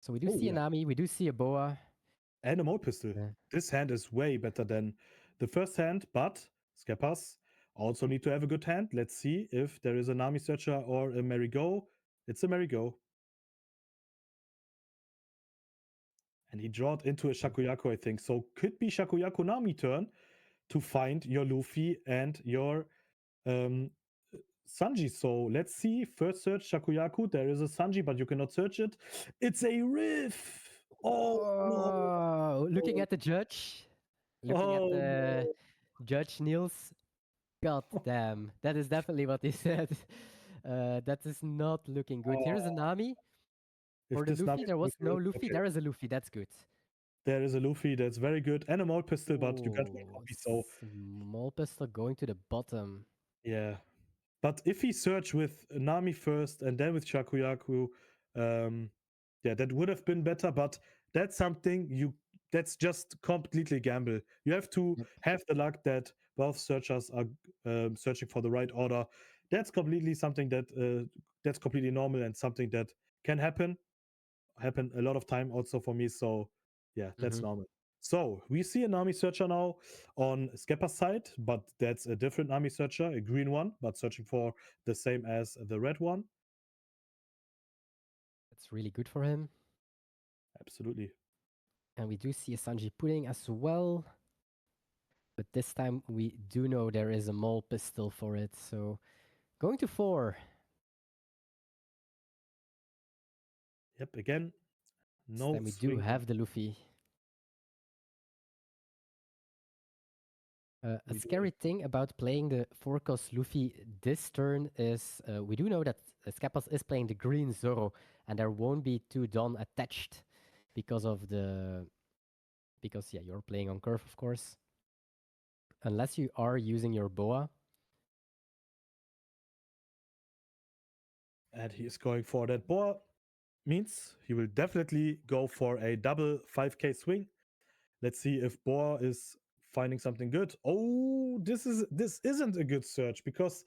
So we do see a Nami, we do see a Boa. And a Mole Pistol. Yeah. This hand is way better than the first hand, but Skeppers also need to have a good hand. Let's see if there is a Nami Searcher or a Merry-Go. It's a Merry-Go. And he drawed into a Shakuyaku, I think. So could be Shakuyaku Nami turn to find your Luffy and your Sanji. So let's see. First search Shakuyaku. There is a Sanji, but you cannot search it. It's a Riff. Oh, no. Looking at the judge. Looking at the Judge Niels. God damn. That is definitely what he said. That is not looking good. Here's a Nami. For the Luffy, there was no Luffy. Okay. There is a Luffy. That's good. There is a Luffy. That's very good. And a Mole Pistol, but you got one copy. So Mole Pistol going to the bottom. Yeah. But if he searched with Nami first and then with Shakuyaku, yeah, that would have been better. But that's something that's just completely gamble. You have to have the luck that both searchers are searching for the right order. That's completely something that's completely normal and something that can happen a lot of time also for me. So yeah, that's normal. So we see a Nami searcher now on Skepper's side, but that's a different Nami searcher, a green one, but searching for the same as the red one. That's really good for him. Absolutely. And we do see a Sanji pudding as well. But this time we do know there is a Mole Pistol for it. So going to 4. Yep, again, no Then we do have the Luffy. A scary thing about playing the 4-cost Luffy this turn is we do know that Skeppas is playing the green Zoro, and there won't be 2 Don attached because you're playing on curve, of course. Unless you are using your Boa. And he is going for that Boa. Means he will definitely go for a double 5k swing. Let's see if Boa is finding something good. Oh, this isn't a good search because,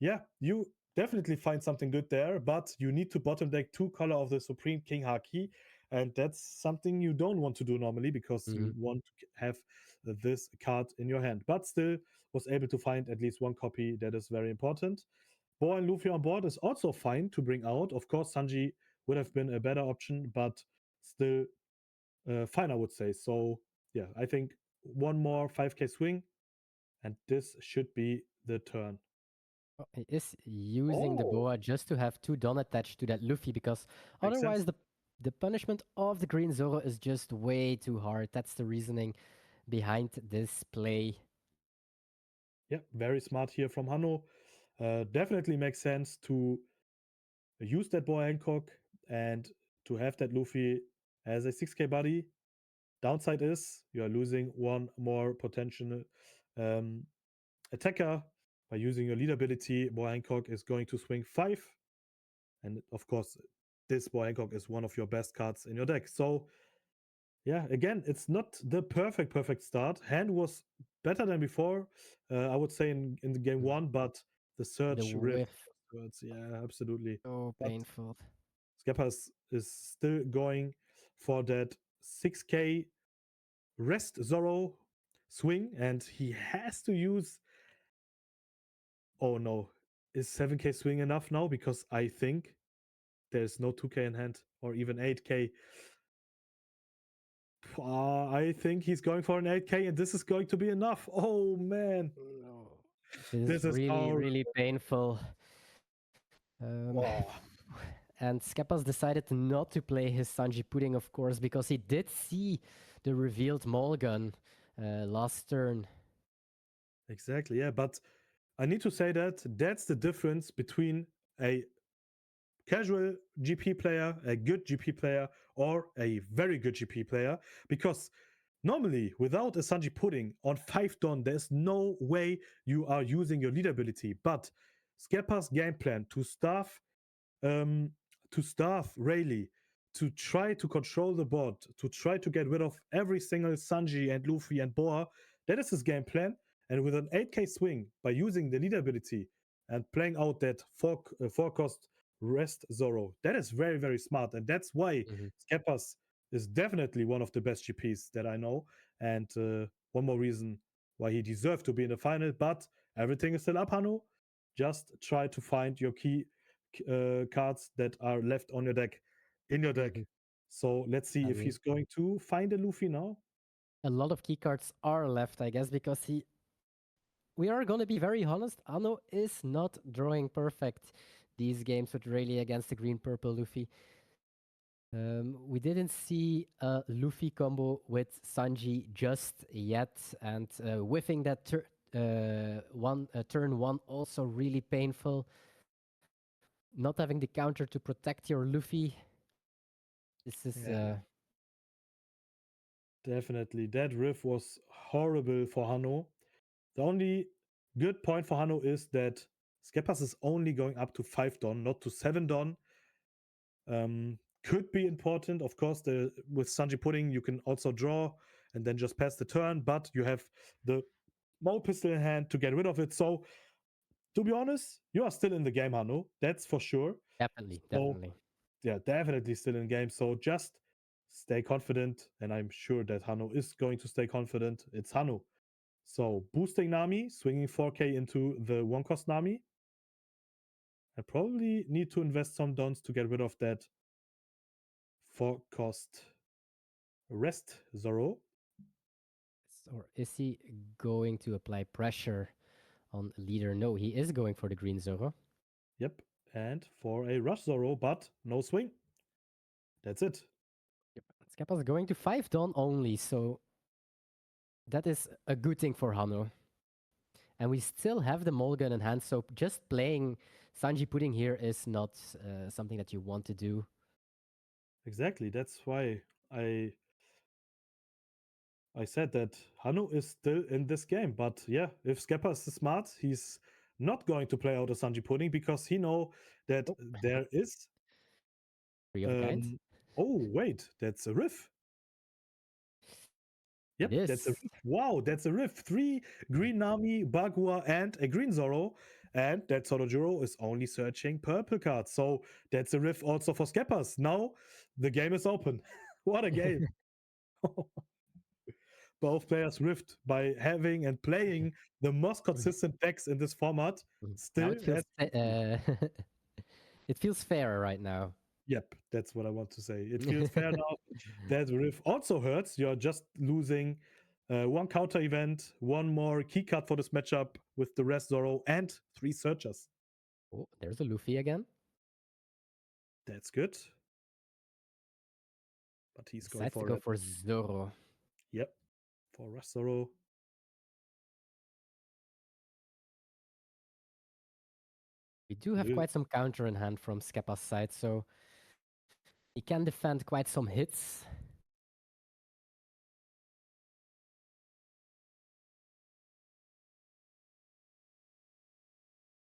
yeah, you definitely find something good there, but you need to bottom deck 2 color of the Supreme King Haki, and that's something you don't want to do normally because you want to have this card in your hand. But still was able to find at least 1 copy. That is very important. Boa and Luffy on board is also fine to bring out. Of course, Sanji would have been a better option, but still fine, I would say. So yeah, I think 1 more 5k swing, and this should be the turn. He is using the Boa just to have 2 Don attached to that Luffy, because otherwise the punishment of the green Zoro is just way too hard. That's the reasoning behind this play. Yeah, very smart here from Hanno. Definitely makes sense to use that Boa Hancock and to have that Luffy as a 6k buddy. Downside is you are losing 1 more potential attacker. By using your lead ability, Boa Hancock is going to swing 5. And of course, this Boa Hancock is one of your best cards in your deck. So yeah, again, it's not the perfect start. Hand was better than before, I would say in the game 1, but the search riff. Yeah, absolutely. So painful. Skeppas is still going for that 6k rest Zoro swing, and he has to use. Oh no, is 7k swing enough now? Because I think there's no 2k in hand or even 8k. I think he's going for an 8k, and this is going to be enough. Oh man, no. This is really painful. And Skeppas decided not to play his Sanji pudding, of course, because he did see the revealed Mulligan last turn. Exactly, yeah, but I need to say that that's the difference between a casual GP player, a good GP player, or a very good GP player, because normally without a Sanji pudding on 5 Don, there's no way you are using your lead ability. But Skeppa's game plan to staff Rayleigh, to try to control the board, to try to get rid of every single Sanji and Luffy and Boa, that is his game plan. And with an 8k swing, by using the lead ability, and playing out that four cost rest Zoro. That is very, very smart. And that's why Hmm. Skepas is definitely one of the best GPs that I know. And one more reason why he deserved to be in the final. But everything is still up, Hanu. Just try to find your key cards that are left on your deck in your Hmm. deck. So let's see I if mean, he's going to find a Luffy now. a lot of keycards are left, I guess, because we are going to be very honest. Anno is not drawing perfect these games with Rayleigh against the green purple Luffy. We didn't see a Luffy combo with Sanji just yet, and whiffing that turn one also really painful. Not having the counter to protect your Luffy. This is Yeah, definitely. That riff was horrible for Hano. The only good point for Hano is that Skepas is only going up to 5 Don, not to 7 Don. Could be important. Of course, with Sanji Pudding, you can also draw and then just pass the turn, but you have the Maul pistol in hand to get rid of it. So, to be honest, you are still in the game, Hano. That's for sure. definitely, So, definitely. yeah, definitely still in game. So just stay confident, and I'm sure that Hano is going to stay confident. It's Hano. So boosting Nami, swinging 4K into the one cost Nami. I probably need to invest some dons to get rid of that 4 cost rest Zoro. Or is he going to apply pressure on leader? No, he is going for the green Zoro. Yep. And for a rush Zoro, but no swing. That's it. Yep. Scappa's going to 5 Dawn only, so that is a good thing for Hano. And we still have the Mulligan in hand, so just playing Sanji Pudding here is not something that you want to do. Exactly. That's why I said that Hanu is still in this game. But yeah, if Skepper is smart, he's not going to play out a Sanji Pudding because he know that Oh, there is. three of a kind. Oh wait, that's a riff. It Yep, that's a is. riff. Wow, that's a riff. 3 green Nami, Bagua, and a green Zoro. And that Solojuro is only searching purple cards. So that's a riff also for Skeppers. Now the game is open. What a game. Both players rift by having and playing the most consistent decks in this format. Now Still, it feels as you can see. it feels fair right now. Yep, that's what I want to say. It feels fair now. That riff also hurts. You're just losing one counter event, one more key card for this matchup with the rest Zoro, and 3 searchers. Oh, there's a Luffy again. That's good. But he's going Decides to for go red. for Zoro. Yep, for Rush Zoro. We do have quite some counter in hand from Skeppa's side, so he can defend quite some hits.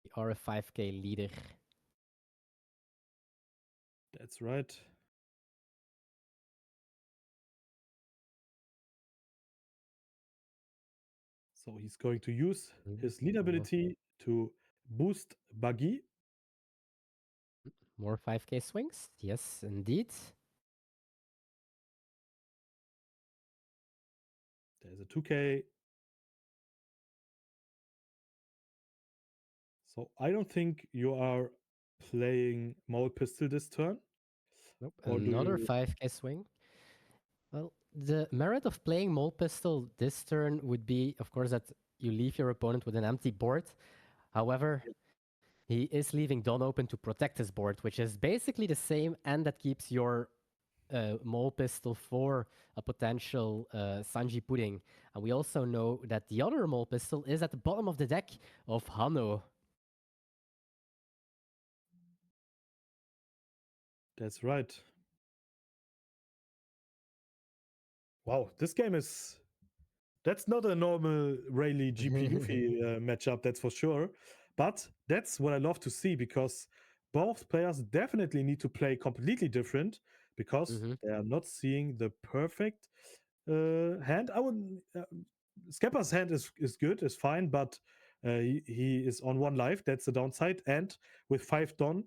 We are a 5k leader. That's right. So he's going to use his lead More, ability to boost Buggy. more 5k swings? Yes, indeed. There's a 2K. So I don't think you are playing Maul Pistol this turn. Nope, Or do another you? 5k swing. Well, the merit of playing Mole Pistol this turn would be, of course, that you leave your opponent with an empty board. However, he is leaving Don open to protect his board, which is basically the same, and that keeps your Mole Pistol for a potential Sanji Pudding. And we also know that the other Mole Pistol is at the bottom of the deck of Hano. That's right. Wow, this game is. That's not a normal Rayleigh GP Luffy matchup, that's for sure. But that's what I love to see because both players definitely need to play completely different because Mm-hmm. they are not seeing the perfect hand. I would. Skepper's hand is good, is fine, but He is on 1 life. That's the downside. And with 5 Don,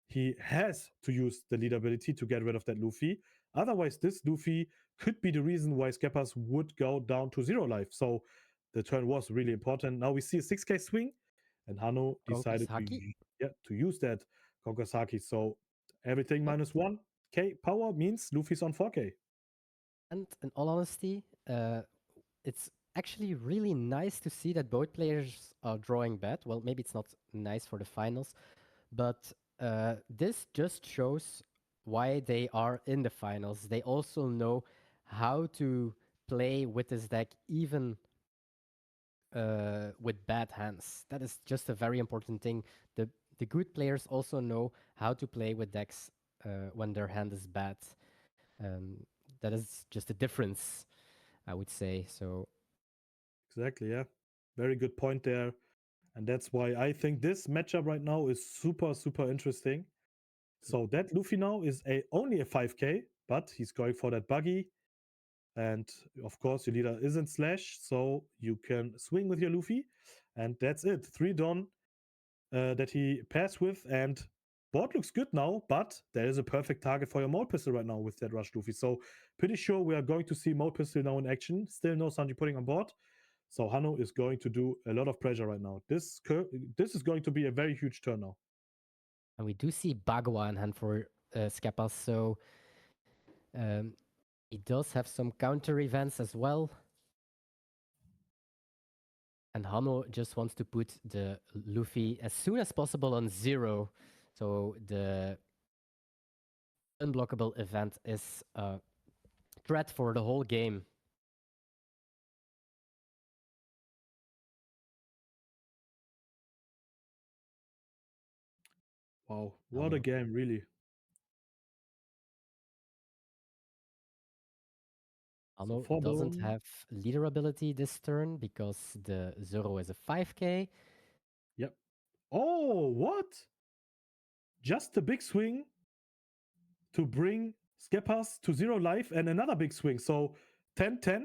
he has to use the lead ability to get rid of that Luffy. Otherwise, this Luffy could be the reason why Skeppers would go down to 0 life. So the turn was really important. Now we see a 6k swing, and Hano decided to, Konkosaki. to use that Konkosaki. So everything Yep. minus 1k power means Luffy's on 4k. And in all honesty, it's actually really nice to see that both players are drawing bad. Well, maybe it's not nice for the finals, but this just shows why they are in the finals. They also know how to play with this deck, even with bad hands. That is just a very important thing. The good players also know how to play with decks when their hand is bad. Um, that is just a difference, I would say. So Exactly, yeah. Very good point there. And that's why I think this matchup right now is super, super interesting. So that Luffy now is only a 5k, but he's going for that buggy. And of course, your leader isn't Slash, so you can swing with your Luffy. And that's it. 3 Don that he pairs with. And board looks good now, but there is a perfect target for your Mole Pistol right now with that Rush Luffy. So pretty sure we are going to see Mole Pistol now in action. Still no Sanji pudding on board. So Hano is going to do a lot of pressure right now. This is going to be a very huge turn now. and we do see Bagua in hand for Skepas, so um, he does have some counter events as well. And Hano just wants to put the Luffy as soon as possible on 0. So the unblockable event is a threat for the whole game. Wow, what a Hano, game, really. So Hano 4 Don. doesn't have leader ability this turn because the Zoro is a 5k. Yep. Oh, what? Just a big swing to bring Skepas to 0 life and another big swing. So 10-10.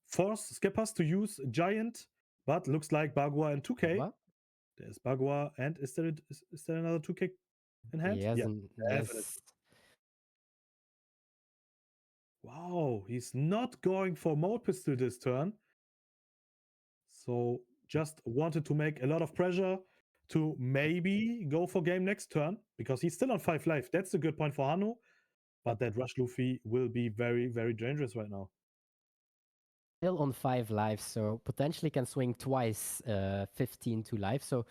Force Skepas to use Giant, but looks like Bagua and 2k. Bagua? There's Bagua. And is there another 2k in He hand? Yeah, hasn't, definitely. yes. Wow, he's not going for Mode Pistol this turn. So just wanted to make a lot of pressure to maybe go for game next turn because he's still on 5 life. That's a good point for Hano. But that Rush Luffy will be very, very dangerous right now. Still on 5 lives, so potentially can swing twice 15 to life. So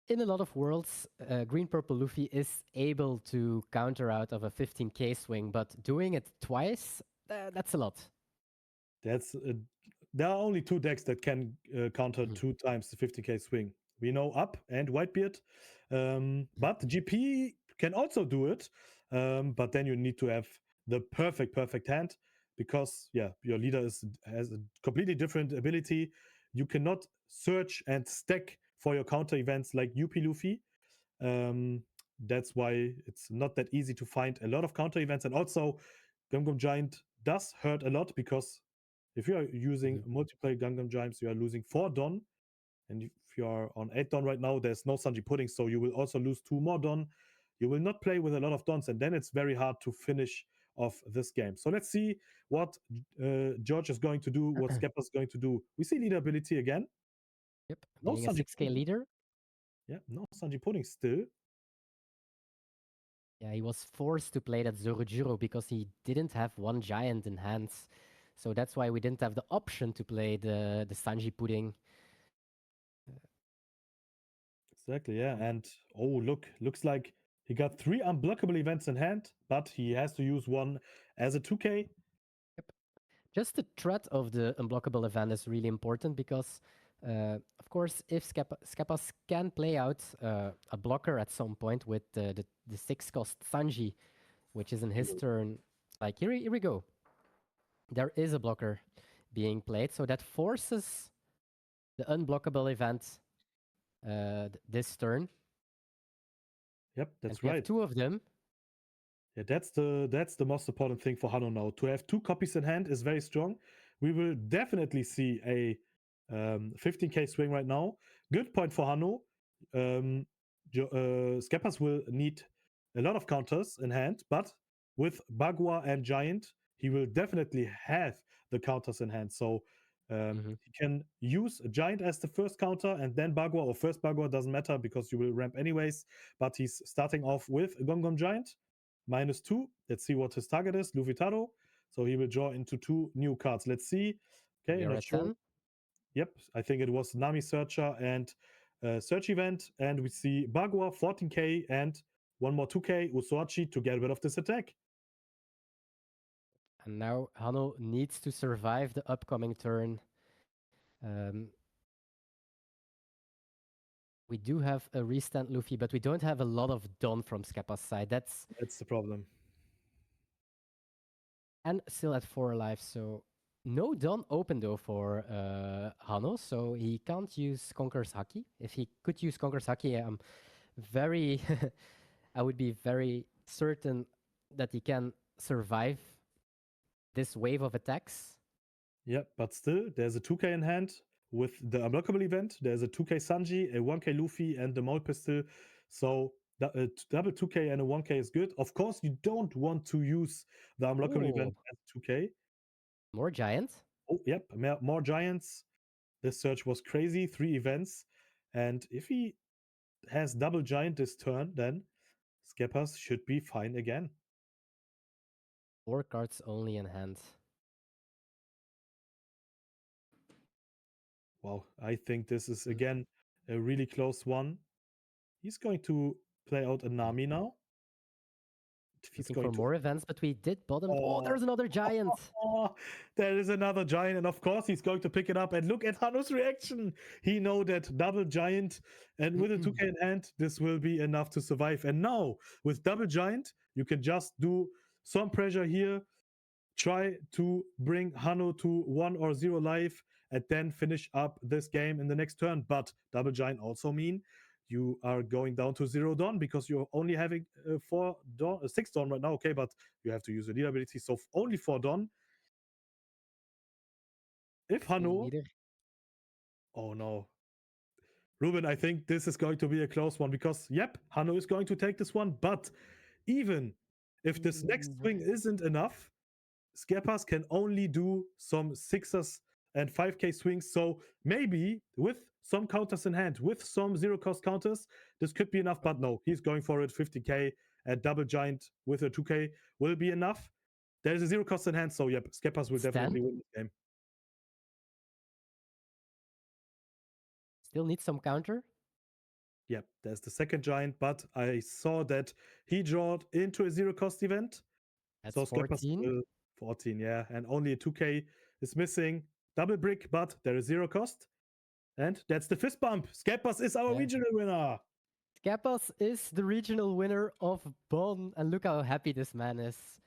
in a lot of worlds, Green Purple Luffy is able to counter out of a 15k swing, but doing it twice, that's a lot. That's there are only 2 decks that can counter 2 times the 50k swing. We know Up and Whitebeard, but GP can also do it. But then you need to have the perfect hand because your leader has a completely different ability. You cannot search and stack for your counter events like UP Luffy. That's why it's not that easy to find a lot of counter events, and also Gum Gum Giant does hurt a lot because if you are using multiplayer Gundam Giants, you are losing 4 Don. And if you are on 8 Don right now, there's no Sanji Pudding, so you will also lose 2 more Don. You will not play with a lot of Dons, and then it's very hard to finish off this game. So let's see what George is going to do, what Skepper is going to do. We see leader ability again. Yep, No being a Sanji 6k Pudding. leader. Yeah, no Sanji Pudding still. Yeah, he was forced to play that Zorojiro because he didn't have one giant in hands. So that's why we didn't have the option to play the Sanji Pudding. Exactly, yeah. And looks like he got 3 unblockable events in hand, but he has to use one as a 2k. Yep. Just the threat of the unblockable event is really important because, of course, if Skepas can play out a blocker at some point with the 6-cost Sanji, which is in his turn, like here we go. There is a blocker being played, so that forces the unblockable event this turn. Yep, And that's we have right. 2 of them. Yeah, that's the most important thing for Hano now. To have 2 copies in hand is very strong. We will definitely see a 15k swing right now. Good point for Hanno. Skeppers will need a lot of counters in hand, but with Bagua and Giant, he will definitely have the counters in hand. So he can use Giant as the first counter and then Bagua, or first Bagua, doesn't matter because you will ramp anyways. But he's starting off with Gom Gom Giant, -2. Let's see what his target is, Luffy Taro. So he will draw into 2 new cards. Let's see. Okay, We are not at sure. 10. Yep, I think it was Nami Searcher and Search Event. And we see Bagua, 14k, and one more 2k, Usoachi, to get rid of this attack. And now Hanno needs to survive the upcoming turn. We do have a restand Luffy, but we don't have a lot of Don from Skeppa's side. That's the problem. And still at 4 life, so no Don open though for Hanno, so he can't use Conqueror's Haki. If he could use Conqueror's Haki, I'm very I would be very certain that he can survive this wave of attacks. Yep, but still, there's a 2k in hand with the unblockable event. There's a 2k Sanji, a 1k Luffy, and the Mold Pistol. So double 2k and a 1k is good. Of course, you don't want to use the unblockable event as 2k. More Giants. Oh, yep, more Giants. This search was crazy. 3 events. And if he has double Giant this turn, then Skeppers should be fine again. 4 cards only in hand. Wow, I think this is again a really close one. He's going to play out a Nami now. He's looking for more events, but we did bottom. Oh, there's another Giant. There is another Giant, and of course he's going to pick it up. And look at Hanno's reaction. He know that double Giant, and with a 2k in hand, this will be enough to survive. And now with double Giant, you can just do some pressure here, try to bring Hanno to 1 or 0 life, and then finish up this game in the next turn. But double Giant also mean you are going down to 0 Dawn because you're only having 6 Dawn right now. Okay, but you have to use your leader ability, so only 4 Dawn. If Hanno... Oh no. Ruben, I think this is going to be a close one because, yep, Hanno is going to take this one, but even if this next swing isn't enough, Skeppers can only do some 6s and 5k swings. So maybe with some counters in hand, with some 0-cost counters, this could be enough. But no, he's going for it. 50k and double Giant with a 2k will be enough. There's a 0-cost in hand. So yep, Skeppers will definitely win this game. Still needs some counter. Yep, there's the second Giant, but I saw that he drawed into a 0-cost event. That's so Skeppers 14. 14, yeah, and only a 2k is missing. Double brick, but there is 0 cost. And that's the fist bump. Skeppers is our regional winner. Skeppers is the regional winner of Bonn, and look how happy this man is.